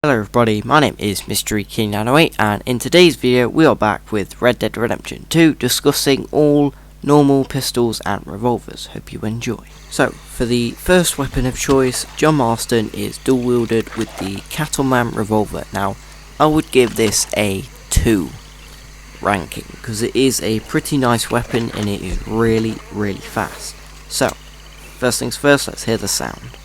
Hello everybody, my name is Mystery King 908 and in today's video we are back with Red Dead Redemption 2 discussing all normal pistols and revolvers. Hope you enjoy. So, for the first weapon of choice, John Marston is dual wielded with the Cattleman revolver. Now, I would give this a 2 ranking because it is a pretty nice weapon and it is really fast. So, first things first, let's hear the sound.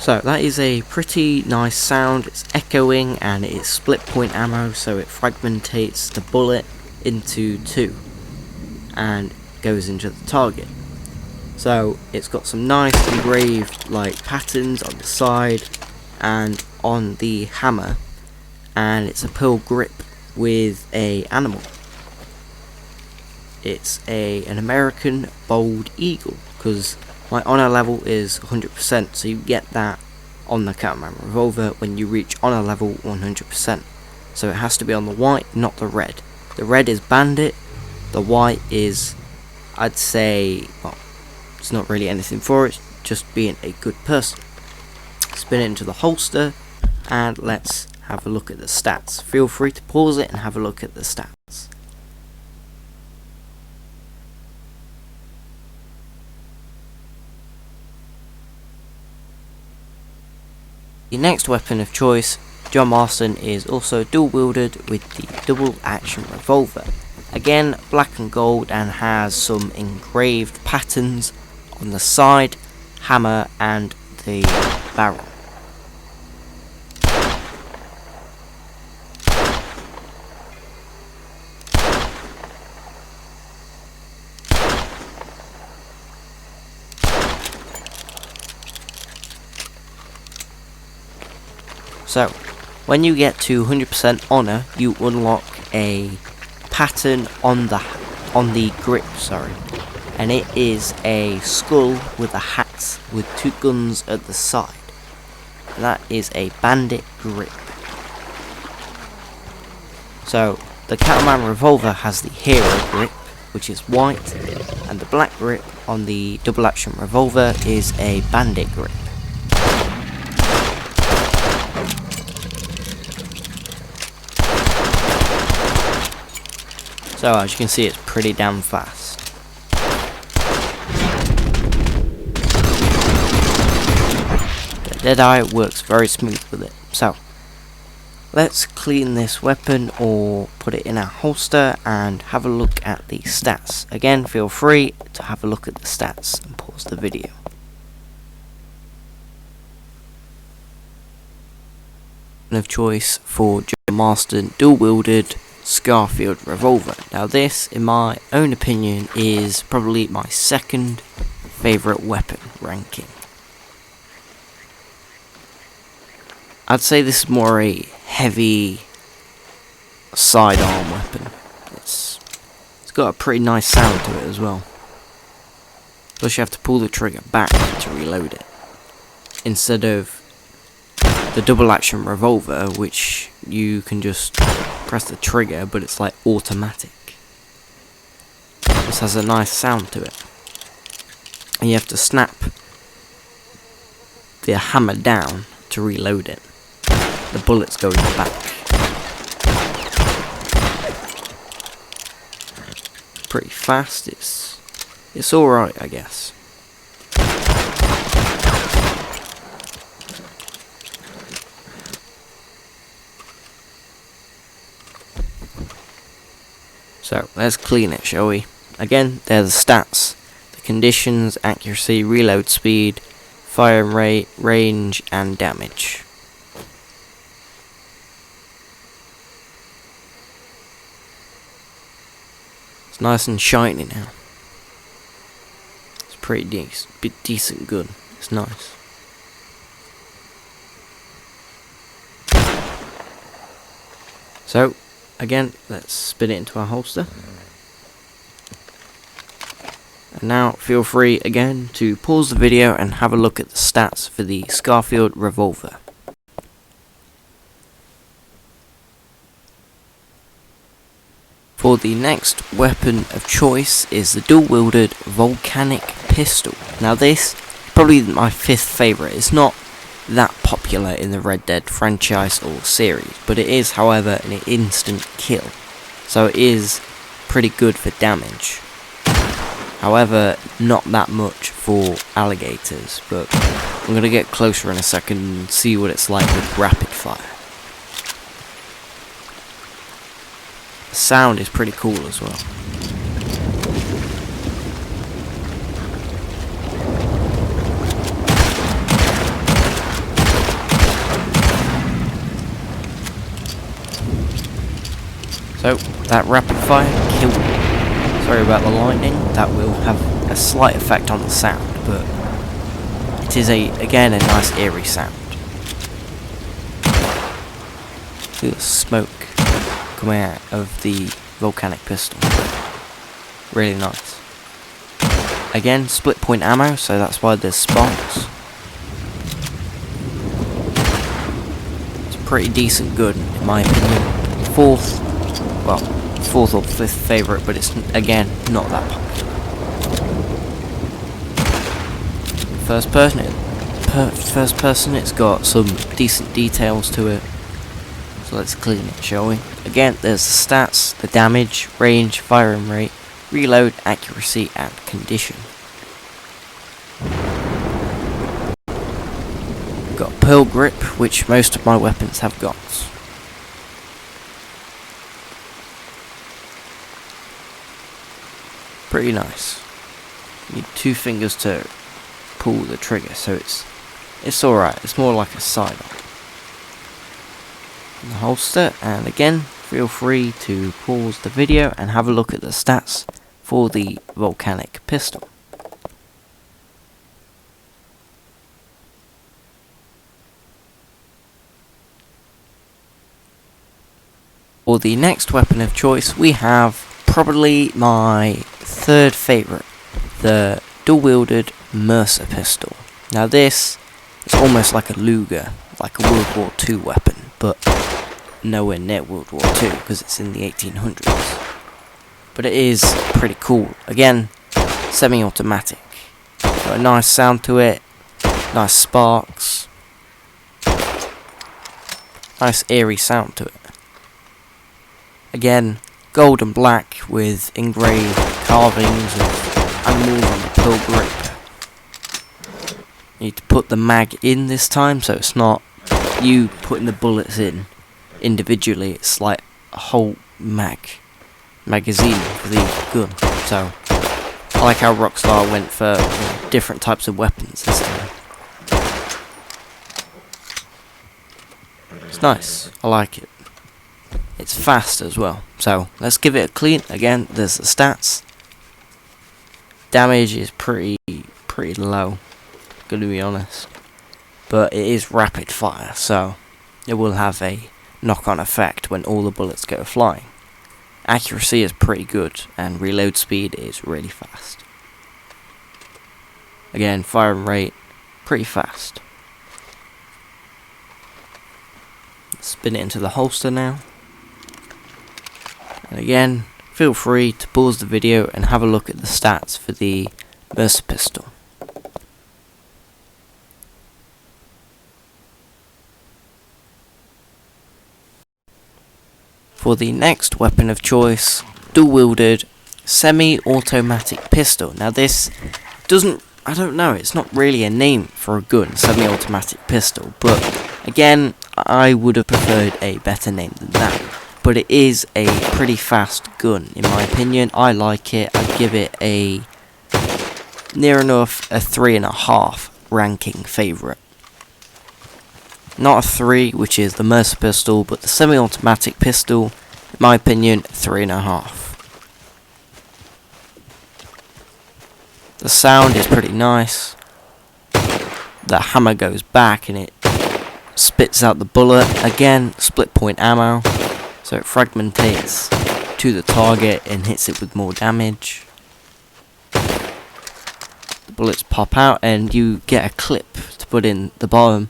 So that is a pretty nice sound. It's echoing and it's split point ammo, so it fragmentates the bullet into two and goes into the target. So it's got some nice engraved like patterns on the side and on the hammer, and it's a pearl grip with a animal. It's an American bald eagle because my honor level is 100%, so you get that on the Cattleman revolver when you reach honor level 100%. So it has to be on the white, not the red. The red is bandit, the white is, I'd say, well, it's not really anything for it, just being a good person. Spin it into the holster, and let's have a look at the stats. Feel free to pause it and have a look at the stats. The next weapon of choice, John Marcin, is also dual wielded with the double action revolver. Again, black and gold, and has some engraved patterns on the side, hammer and the barrel. So, when you get to 100% honor, you unlock a pattern on the grip, and it is a skull with a hat with two guns at the side. And that is a bandit grip. So, the Cattleman revolver has the hero grip, which is white, and the black grip on the double action revolver is a bandit grip. So as you can see, it's pretty damn fast. The Deadeye works very smooth with it. So let's clean this weapon or put it in our holster and have a look at the stats. Again, feel free to have a look at the stats and pause the video. Of choice for John Marston dual wielded Scarfield revolver. Now this, in my own opinion, is probably my second favourite weapon ranking. I'd say this is more a heavy sidearm weapon. It's got a pretty nice sound to it as well. Plus you have to pull the trigger back to reload it, instead of the double action revolver, which you can just press the trigger, but it's like automatic. This has a nice sound to it, and you have to snap the hammer down to reload it. The bullets go in the back. Pretty fast. It's alright, I guess. So, let's clean it, shall we? Again, they're the stats. The conditions, accuracy, reload speed, fire rate, range, and damage. It's nice and shiny now. It's pretty decent good. It's nice. So, again, let's spin it into our holster. And now feel free again to pause the video and have a look at the stats for the Scarfield revolver. For the next weapon of choice is the dual-wielded Volcanic pistol. Now this is probably my 5th favourite. It's not that popular in the Red Dead franchise or series, but it is, however, an instant kill, so it is pretty good for damage. However, not that much for alligators, but I'm going to get closer in a second and see what it's like with rapid fire. The sound is pretty cool as well. So, that rapid fire killed me. Sorry about the lightning, that will have a slight effect on the sound, but it is again a nice eerie sound. Feel the smoke coming out of the Volcanic pistol. Really nice. Again, split point ammo, so that's why there's sparks. It's a pretty decent gun, in my opinion. 4th or 5th favourite, but it's again not that popular. First person, it's got some decent details to it. So let's clean it, shall we? Again, there's the stats, the damage, range, firing rate, reload, accuracy, and condition. Got pearl grip, which most of my weapons have got. Pretty nice. You need 2 fingers to pull the trigger, so it's alright. It's more like a sidearm. The holster, and again, feel free to pause the video and have a look at the stats for the Volcanic pistol. For the next weapon of choice, we have probably my 3rd favourite, the dual-wielded Mercer pistol. Now this is almost like a Luger, like a World War II weapon, but nowhere near World War II because it's in the 1800s. But it is pretty cool. Again, semi-automatic. Got a nice sound to it, nice sparks, nice eerie sound to it. Again, gold and black with engraved carvings of animals on the pearl grip. You need to put the mag in this time, so it's not you putting the bullets in individually, it's like a whole magazine for the gun. So I like how Rockstar went for different types of weapons this time. It's nice, I like it. It's fast as well, so let's give it a clean. Again, there's the stats. Damage is pretty low, gonna be honest, but it is rapid fire, so it will have a knock-on effect when all the bullets go flying. Accuracy is pretty good, and reload speed is really fast. Again, firing rate, pretty fast. Spin it into the holster now. And again, feel free to pause the video and have a look at the stats for the Mercer pistol. For the next weapon of choice, dual-wielded semi-automatic pistol. Now this doesn't, I don't know, it's not really a name for a gun, semi-automatic pistol, but again, I would have preferred a better name than that. But it is a pretty fast gun, in my opinion. I like it. I'd give it a near enough a 3.5 ranking favourite. Not a 3, which is the Mercer pistol, but the semi-automatic pistol, in my opinion, 3.5. The sound is pretty nice. The hammer goes back and it spits out the bullet. Again, split point ammo, so it fragmentates to the target and hits it with more damage. bullets pop out and you get a clip to put in the bottom.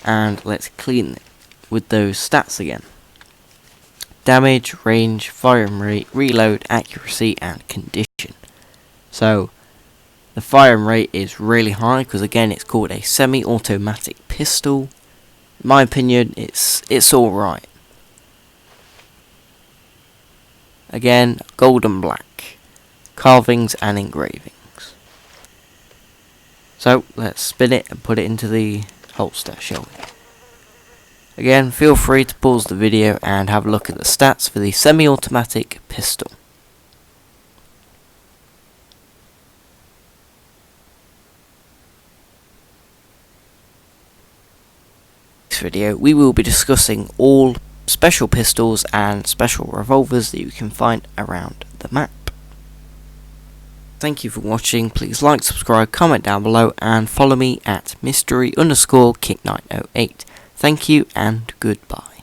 And let's clean it with those stats again. Damage, range, firing rate, reload, accuracy and condition. So the firing rate is really high because again it's called a semi-automatic pistol. In my opinion it's alright. Again, gold and black, carvings and engravings. So let's spin it and put it into the holster, shall we? Again, feel free to pause the video and have a look at the stats for the semi-automatic pistol. In this video we will be discussing all special pistols and special revolvers that you can find around the map. Thank you for watching. Please like, subscribe, comment down below and follow me at mystery_kick908. Thank you and goodbye.